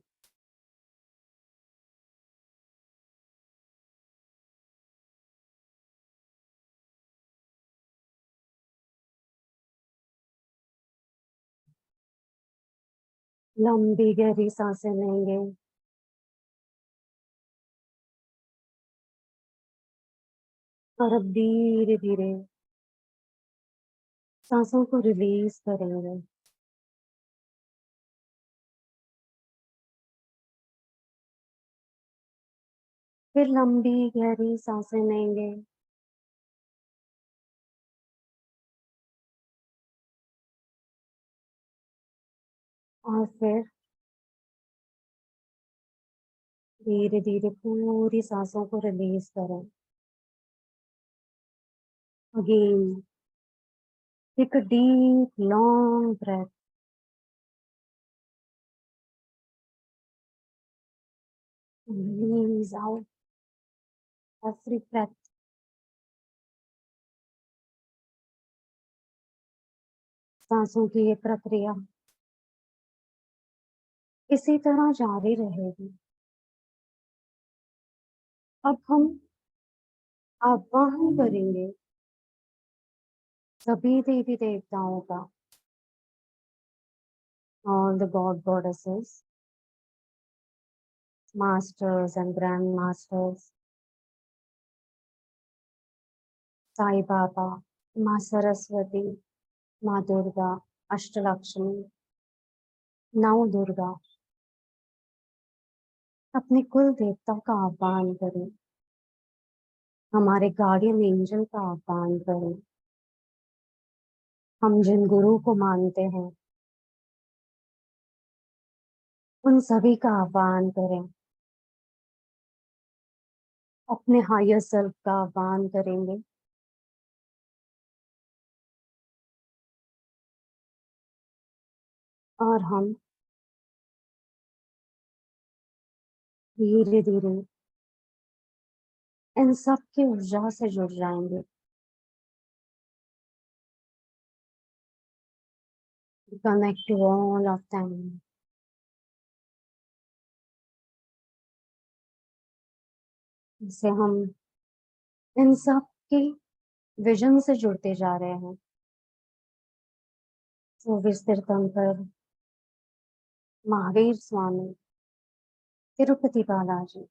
लंबी गहरी सांसें लेंगे, और अब धीरे धीरे सांसों को रिलीज करेंगे। फिर लंबी गहरी सांसें लेंगे, और फिर धीरे धीरे पूरी सांसों को रिलीज करें। Again take a deep long breath, release out every breath. सांसों की ये प्रक्रिया इसी तरह जारी रहेगी। अब हम आह्वान करेंगे सभी देवी देवताओं का, all the god goddesses, masters and grand masters, Sai Baba, माँ सरस्वती, माँ दुर्गा, अष्टलक्ष्मी, नव दुर्गा, अपने कुल देवता का आह्वान करें, हमारे गार्डियन एंजल का आह्वान करें, हम जिन गुरु को मानते हैं उन सभी का आह्वान करें, अपने हायर सेल्फ का आह्वान करेंगे, और हम धीरे धीरे इन सब की ऊर्जा से जुड़ जाएंगे। Connect to all of them, जिसे हम इन सब की विजन से जुड़ते जा रहे हैं। 24 तीर्थंकर, महावीर स्वामी, तिरुपति बालाजी,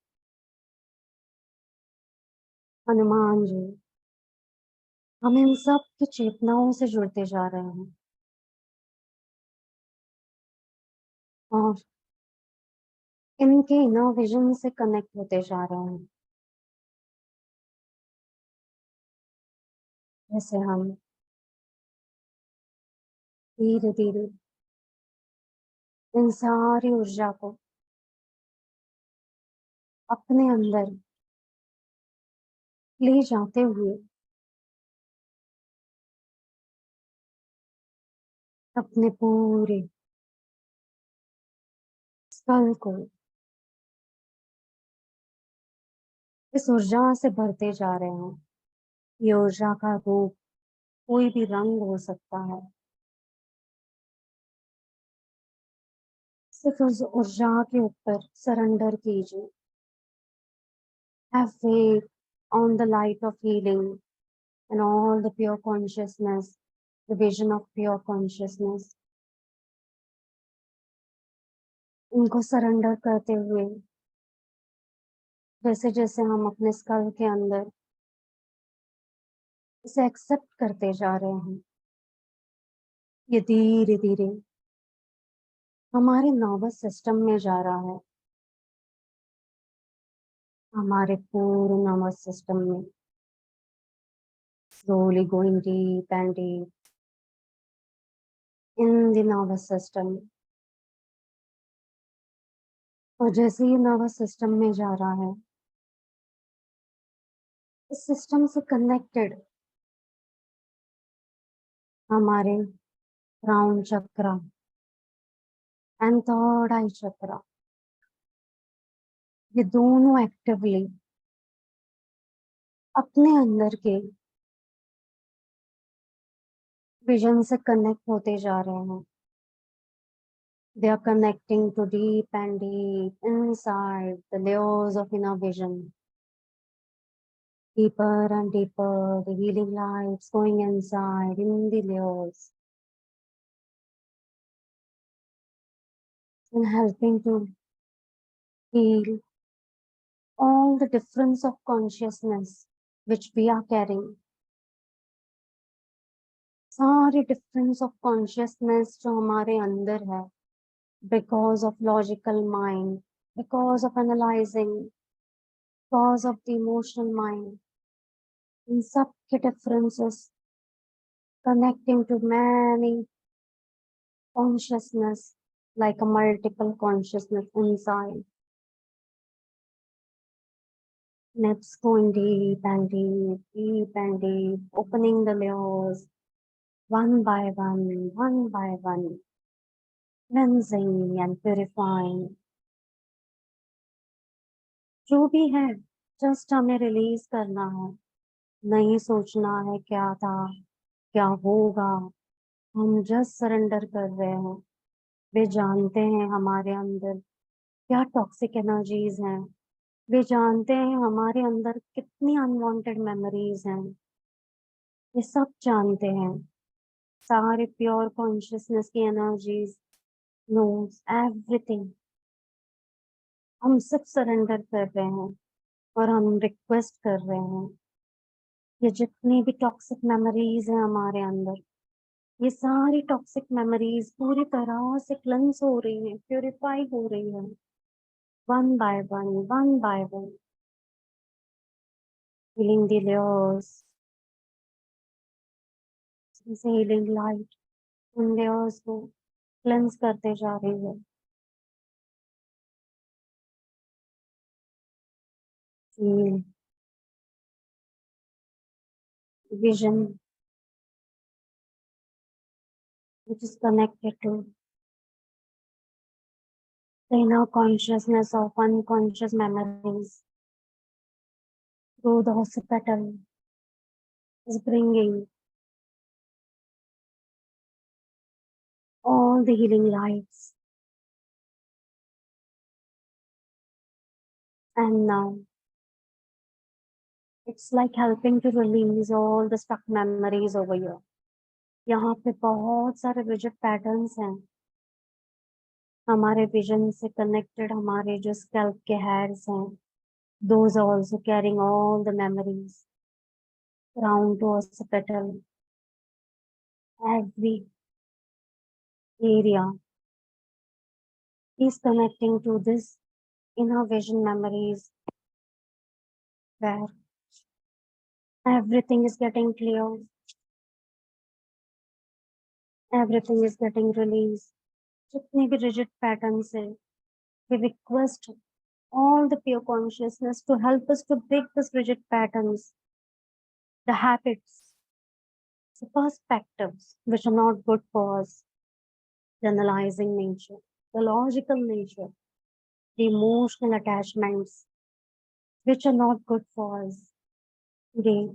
हनुमान जी, हम इन सब की चेतनाओं से जुड़ते जा रहे हैं और इनके इनर विजन से कनेक्ट होते जा रहे हैं। जैसे हम धीरे धीरे इन सारी ऊर्जा को अपने अंदर ले जाते हुए अपने पूरे स्कल को इस ऊर्जा से भरते जा रहे हैं। ये ऊर्जा का रूप कोई भी रंग हो सकता है। सिर्फ उस ऊर्जा के ऊपर सरेंडर कीजिए। Have faith on the light of healing and all the pure consciousness, the vision of pure consciousness. इनको सरेंडर करते हुए जैसे जैसे हम अपने स्कल के अंदर इसे एक्सेप्ट करते जा रहे हैं, ये धीरे धीरे हमारे नर्वस सिस्टम में जा रहा है, हमारे पूरे नर्वस सिस्टम में slowly going deep and deep in the nervous system. और जैसे ये नर्वस सिस्टम में जा रहा है, इस सिस्टम से कनेक्टेड हमारे क्राउन चक्रा एंड थर्ड आई चक्रा, ये दोनों एक्टिवली अपने अंदर के विजन से कनेक्ट होते जा रहे हैं। They are connecting to deep and deep inside the layers of inner vision. Deeper and deeper, the healing lights going inside in the layers and helping to heal all the difference of consciousness which we are carrying. सारे difference of consciousness जो हमारे अंदर है, because of logical mind, because of analyzing, because of the emotional mind, इन सब के differences connecting to many consciousness like a multiple consciousness inside. And it's going deep and deep, deep and deep, opening the layers one by one, cleansing and purifying. जो भी है just हमें release करना है, नहीं सोचना है क्या था क्या होगा, हम जस्ट सरेंडर कर रहे हैं। वे जानते हैं हमारे अंदर क्या टॉक्सिक एनर्जीज हैं, वे जानते हैं हमारे अंदर कितनी अनवांटेड मेमोरीज हैं, ये सब जानते हैं। सारे प्योर कॉन्शियसनेस की एनर्जीज नोस एवरीथिंग। हम सब सरेंडर कर रहे हैं और हम रिक्वेस्ट कर रहे हैं, ये जितनी भी टॉक्सिक मेमोरीज हैं हमारे अंदर, ये सारी टॉक्सिक मेमोरीज पूरी तरह से क्लेंस हो रही हैं, प्यूरिफाई हो रही है, one by one, healing the layers, healing light उन लेयर्स को क्लेंस करते जा रही है। Feel vision which is connected to the inner consciousness of unconscious memories through the hospital is bringing all the healing lights. And now it's like helping to release all the stuck memories over here. यहाँ पे बहुत सारे rigid patterns हैं, हमारे vision से connected हमारे जो scalp के हेयर्स हैं, Those are also carrying all the memories round to hospital. Every area is connecting to this inner vision memories where everything is getting clear, everything is getting released. जितने भी rigid patterns है, we request all the pure consciousness to help us to break these rigid patterns, the habits, the perspectives which are not good for us, the analyzing nature, the logical nature, the emotional attachments which are not good for us. Today,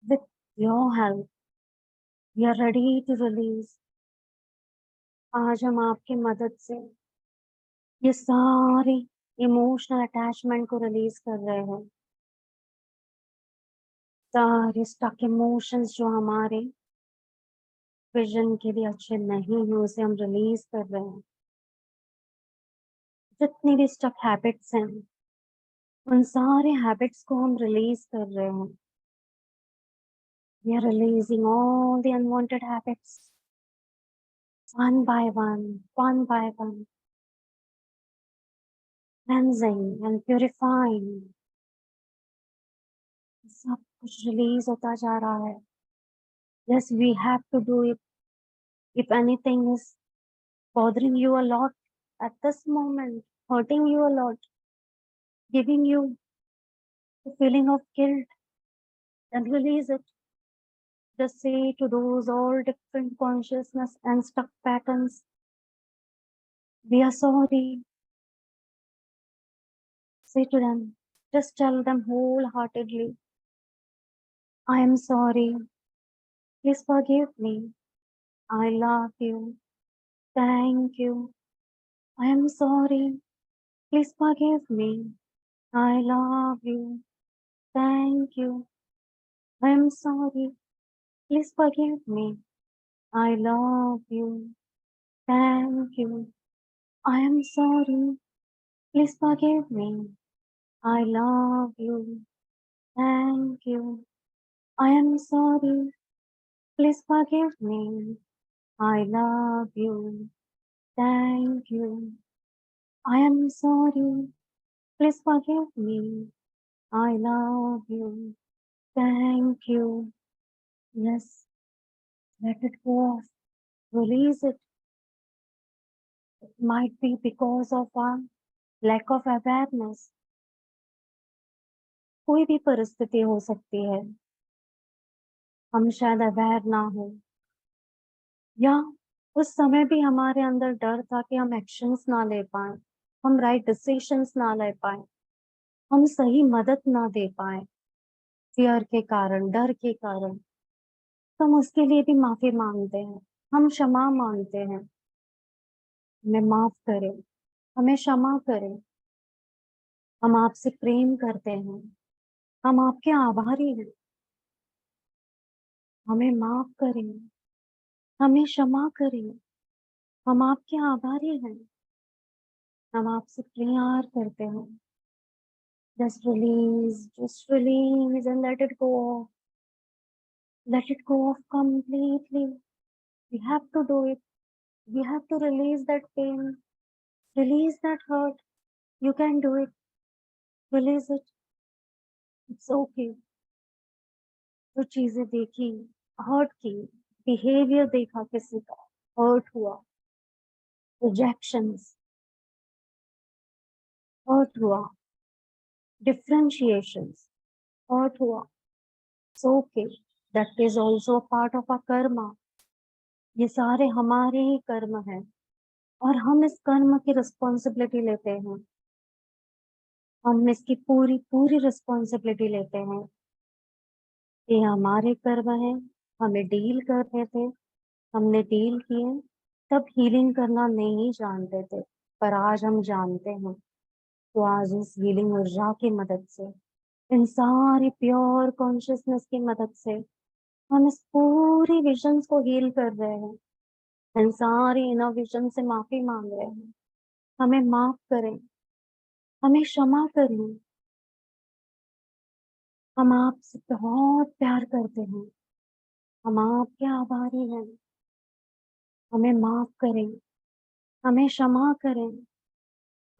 with your help, we are ready to release. आज हम आपकी मदद से ये सारे emotional attachment को release कर रहे हैं। सारे स्टक इमोशंस जो हमारे विजन के लिए अच्छे नहीं है उसे हम रिलीज कर रहे हैं। जितनी भी स्टक हैबिट्स हैं उन सारे हैबिट्स को हम रिलीज कर रहे हैं। We are releasing all the unwanted habits one by one by one, cleansing and purifying. सब कुछ रिलीज होता जा रहा है। Yes, we have to do it. If anything is bothering you a lot at this moment, hurting you a lot, giving you the feeling of guilt, then release it. Just say to those all different consciousness and stuck patterns, we are sorry. Say to them, just tell them wholeheartedly, I am sorry. Please forgive me. I love you. Thank you. I am sorry. Please forgive me. I love you. Thank you. I am sorry. Please forgive me. I love you. Thank you. I am sorry. Please forgive me. I love you. Thank you. I am sorry. Please forgive me. I love you. Thank you. I am sorry. Please forgive me. I love you. Thank you. Yes, let it go off. Release it. It might be because of our lack of awareness. कोई भी परिस्थिति हो सकती है, हम शायद aware ना हो, या उस समय भी हमारे अंदर डर था कि हम एक्शंस ना ले पाए, हम राइट डिसीजंस ना ले पाए, हम सही मदद ना दे पाए, फियर के कारण, डर के कारण। तो हम उसके लिए भी माफी मांगते हैं, हम क्षमा मांगते हैं। हमें माफ करें, हमें क्षमा करें। हम आपसे प्रेम करते हैं, हम आपके आभारी हैं। हमें माफ करें, हमें क्षमा करें। हम आपके आभारी हैं, हम आपसे प्यार करते हैं। just release and let it go off. Let it go off completely. We have to do it. We have to release that pain, release that hurt. You can do it. Release it. It's okay. जो चीजें देखी, hurt की, behaviour देखा किसी का, hurt हुआ, rejections hurt हुआ, differentiations hurt हुआ, it's okay, that is also part of a Karma. ये सारे हमारे ही कर्म हैं और हम इस कर्म की रिस्पॉन्सिबिलिटी लेते हैं। हम इसकी पूरी पूरी रिस्पॉन्सिबिलिटी लेते हैं। ये हमारे कर्म हैं, हमें डील कर रहे थे, हमने डील किए। तब हीलिंग करना नहीं जानते थे, पर आज हम जानते हैं। तो आज इस हीलिंग ऊर्जा की मदद से, इन सारी प्योर कॉन्शियसनेस की मदद से हम इस पूरी विजन को हील कर रहे हैं। इन सारी इनर विजन से माफी मांग रहे हैं। हमें माफ करें, हमें क्षमा करें। हम आपसे बहुत प्यार करते हैं। हम आपके आभारी हैं। हमें माफ़ करें, हमें क्षमा करें।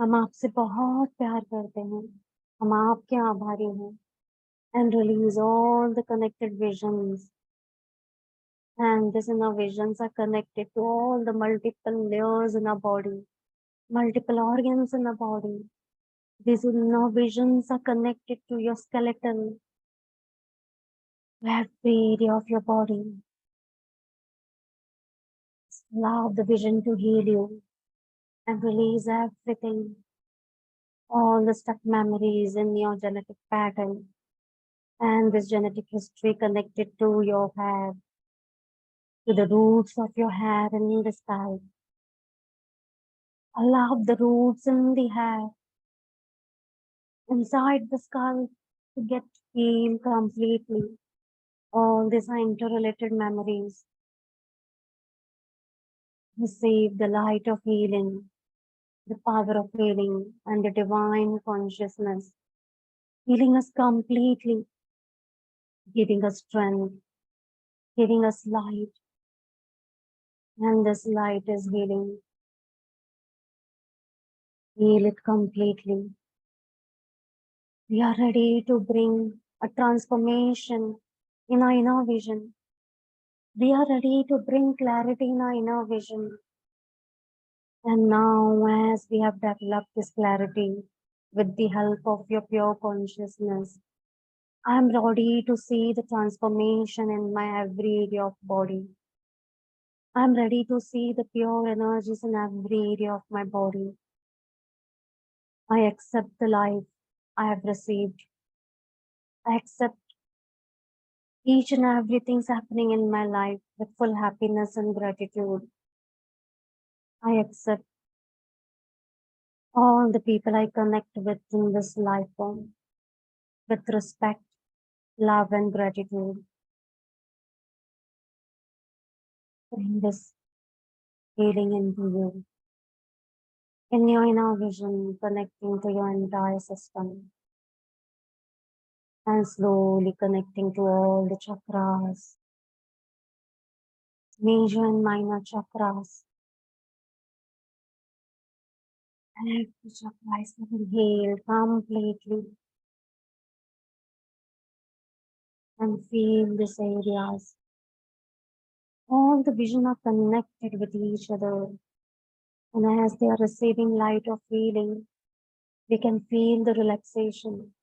हम आपसे बहुत प्यार करते हैं। हम आपके आभारी हैं। And release all the connected visions. And these inner visions are connected to all the multiple layers in our body, multiple organs in our body. These inner visions are connected to your skeleton, to every area of your body. Allow the vision to heal you and release everything, all the stuck memories in your genetic pattern and this genetic history connected to your hair, to the roots of your hair in the scalp. Allow the roots in the hair inside the skull to get healed completely. All these are interrelated memories. Receive the light of healing, the power of healing, and the divine consciousness, healing us completely, giving us strength, giving us light, and this light is healing. Heal it completely. We are ready to bring a transformation in our inner vision. We are ready to bring clarity in our inner vision. And now, as we have developed this clarity with the help of your pure consciousness, I am ready to see the transformation in my every area of body. I am ready to see the pure energies in every area of my body. I accept the life I have received. I accept each and everything's happening in my life with full happiness and gratitude. I accept all the people I connect with in this life form with respect, love, and gratitude. Bring this healing into you, in your inner vision, connecting to your entire system, and slowly connecting to all the chakras, major and minor chakras. And every chakra is getting healed completely. And feel these areas. All the vision are connected with each other. And as they are receiving light of healing, we can feel the relaxation.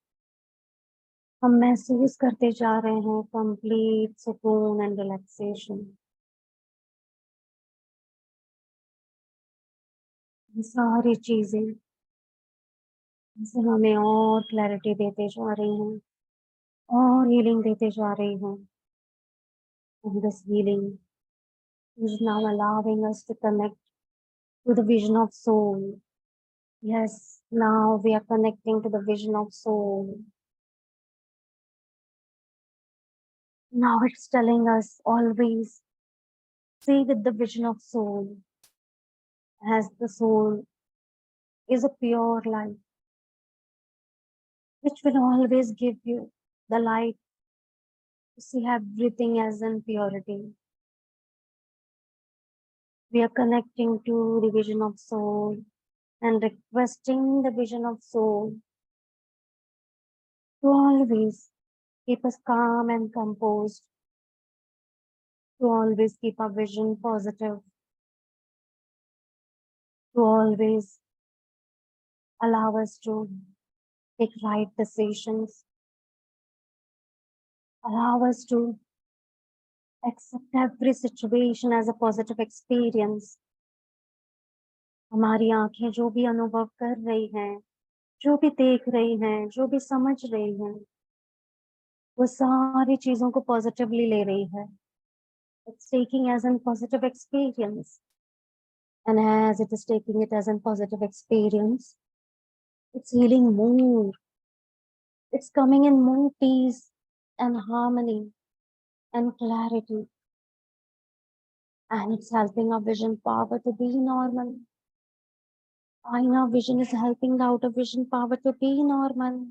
हम महसूस करते जा रहे हैं complete सुकून and relaxation. ये सारी चीजें इसे हमें और क्लैरिटी देते जा रही हैं और हीलिंग देते जा रही हैं। And this healing is now allowing us to connect to the vision of soul. Yes, now we are connecting to the vision of soul. Now it's telling us always see with the vision of soul, as the soul is a pure light, which will always give you the light to see everything as in purity. We are connecting to the vision of soul and requesting the vision of soul to always keep us calm and composed, to always keep our vision positive, to always allow us to take right decisions, allow us to accept every situation as a positive experience. हमारी आंखें जो भी अनुभव कर रही हैं, जो भी देख रही हैं, जो भी समझ रही हैं, वो सारी चीजों को पॉजिटिवली ले रही है। It's taking as a positive experience. And as it is taking it as a positive experience, it's healing more. It's coming in more peace and harmony and clarity. And it's helping our vision power to be normal. Inner vision is helping the outer vision power to be normal,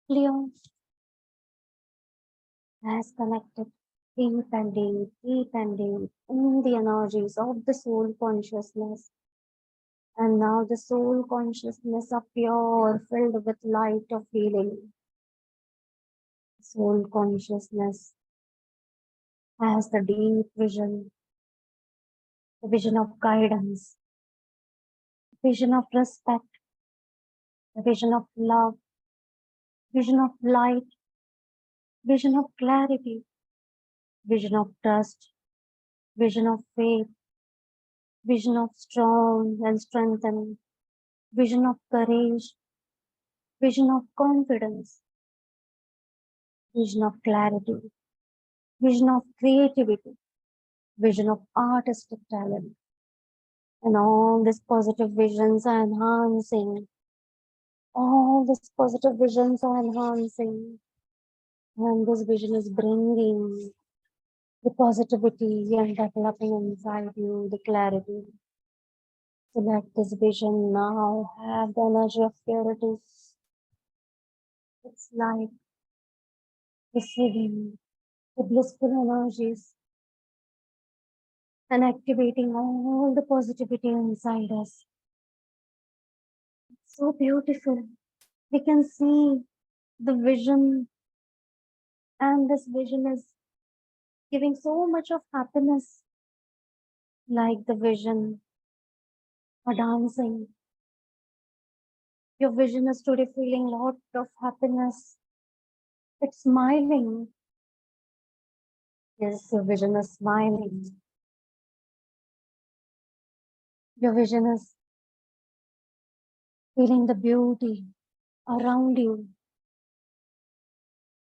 clear, has connected deep and deep in the energies of the soul consciousness. And now the soul consciousness of pure, filled with light of healing. Soul consciousness has the deep vision, the vision of guidance, vision of respect, the vision of love, vision of light, vision of clarity, vision of trust, vision of faith, vision of strong and strengthened, vision of courage, vision of confidence, vision of clarity, vision of creativity, vision of artistic talent. And all these positive visions are enhancing. All these positive visions are enhancing. And this vision is bringing the positivity and developing inside you the clarity. So let this vision now have the energy of purity. It's like receiving the blissful energies and activating all the positivity inside us. It's so beautiful. We can see the vision, and this vision is giving so much of happiness, like the vision or dancing. Your vision is today feeling lot of happiness. It's smiling. Yes, your vision is smiling. Your vision is feeling the beauty around you.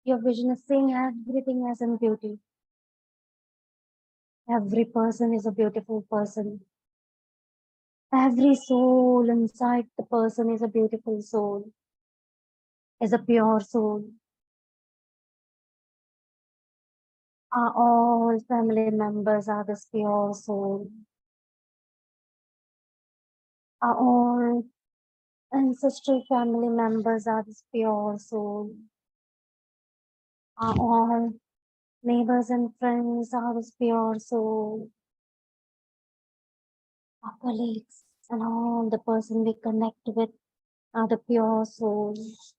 Your vision is seeing everything as in beauty. Every person is a beautiful person. Every soul inside the person is a beautiful soul, is a pure soul. All family members are this pure soul. All ancestral family members are this pure soul. All neighbors and friends are this pure soul. Our colleagues and all the person we connect with are the pure souls.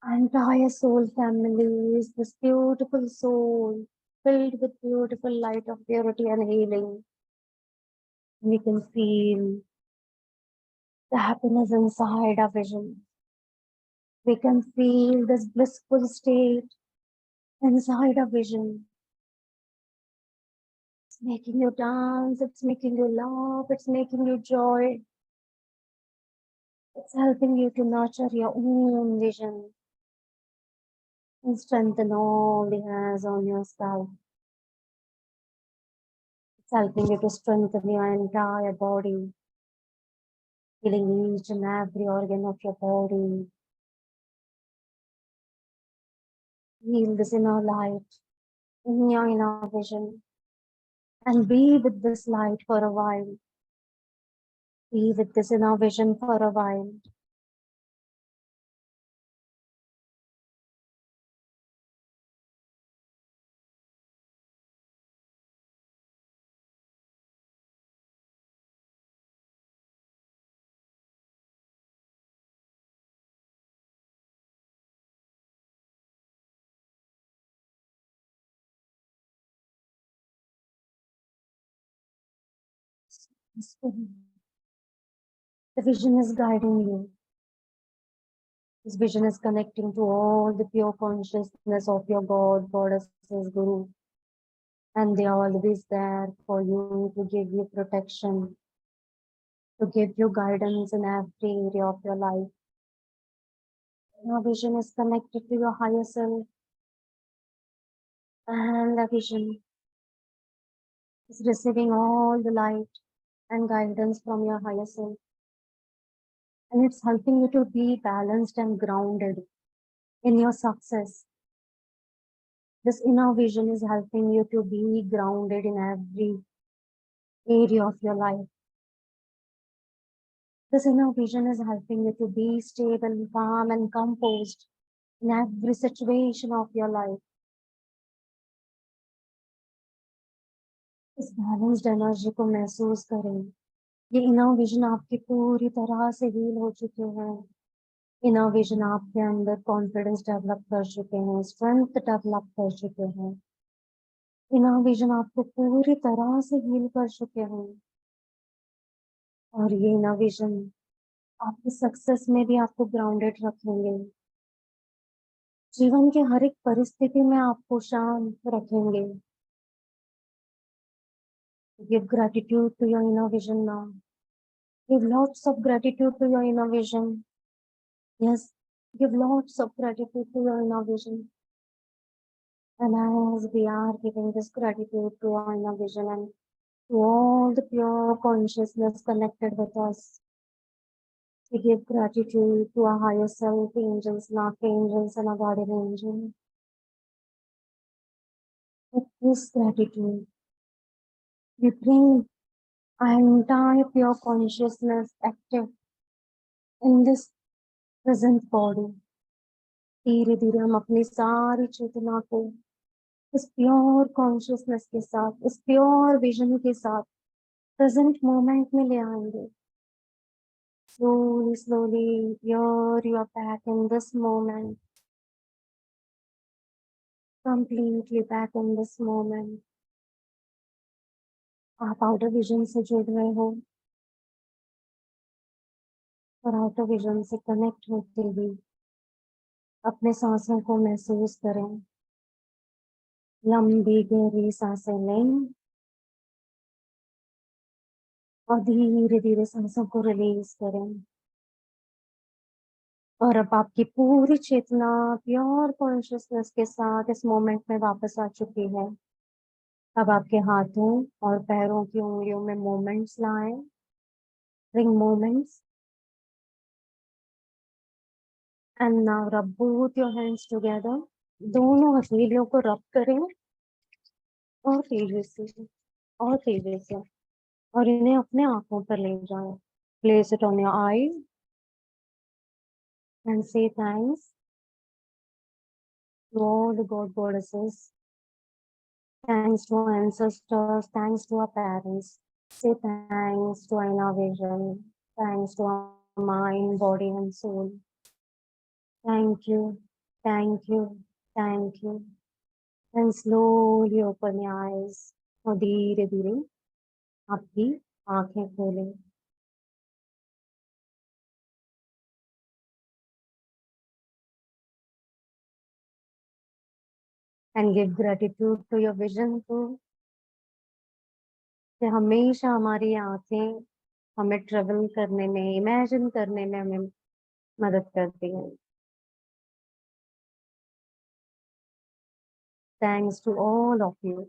Our entire soul family is this beautiful soul filled with beautiful light of purity and healing. We can feel the happiness inside our vision. We can feel this blissful state inside our vision. It's making you dance, it's making you laugh, it's making you joy. It's helping you to nurture your own vision and strengthen all the hairs on your scalp. It's helping you to strengthen your entire body, healing each and every organ of your body. Heal this inner light in your inner vision and be with this light for a while. Be with this inner vision for a while. The vision is guiding you. This vision is connecting to all the pure consciousness of your God, Goddesses, Guru. And they are always there for you to give you protection, to give you guidance in every area of your life. Your vision is connected to your higher self, and the vision is receiving all the light and guidance from your higher self. And it's helping you to be balanced and grounded in your success. This inner vision is helping you to be grounded in every area of your life. This inner vision is helping you to be stable, calm, and composed in every situation of your life. इस balanced energy को महसूस करें। ये inner vision आपकी पूरी तरह से heal हो चुके हैं। इनर विजन आपके अंदर कॉन्फिडेंस डेवलप कर चुके हैं, स्ट्रेंथ डेवलप कर चुके हैं। इनर विजन आपको पूरी तरह से हील कर चुके हैं और ये इनर विजन आपकी सक्सेस में भी आपको ग्राउंडेड रखेंगे। जीवन के हर एक परिस्थिति में आपको शांत रखेंगे। Give gratitude to your inner vision now. Give lots of gratitude to your inner vision. Yes, give lots of gratitude to your inner vision. And as we are giving this gratitude to our inner vision and to all the pure consciousness connected with us, we give gratitude to our higher self, angels, and archangels, and our guardian angel. With this gratitude, we bring our entire pure consciousness active in this present body. धीरे धीरे हम अपनी सारी चेतना को इस pure consciousness के साथ, इस प्योर विजन के साथ प्रेजेंट मोमेंट में ले आएंगे। Slowly, slowly, here you are back in this moment, completely back in this moment. आप आउटर विजन से जुड़ रहे हो और आउटर विजन से कनेक्ट होते हुए अपने सांसों को महसूस करें। लंबी गहरी सांसें लें और धीरे धीरे सांसों को रिलीज करें। और अब आपकी पूरी चेतना प्योर कॉन्शियसनेस के साथ इस मोमेंट में वापस आ चुकी है। अब आपके हाथों और पैरों की उंगलियों में मोमेंट्स लाएं, रिंग मोमेंट्स, एंड नाउ रब बोथ योर हैंड्स टुगेदर। दोनों हथेलियों को रब करें और तेजी से और तेजी से, और इन्हें अपने आंखों पर ले जाएं। Place it on your eyes and say thanks to all the god goddesses, thanks to our ancestors, thanks to our parents. Say thanks to our inner vision, thanks to our mind, body and soul. Thank you, thank you, thank you. And slowly open your eyes. और धीरे धीरे आपकी आंखें खोलें। And give gratitude to your vision too, कि हमेशा हमारी आंखें हमें ट्रेवल करने में, इमेजिन करने में हमें मदद करती हैं। Thanks to all of you.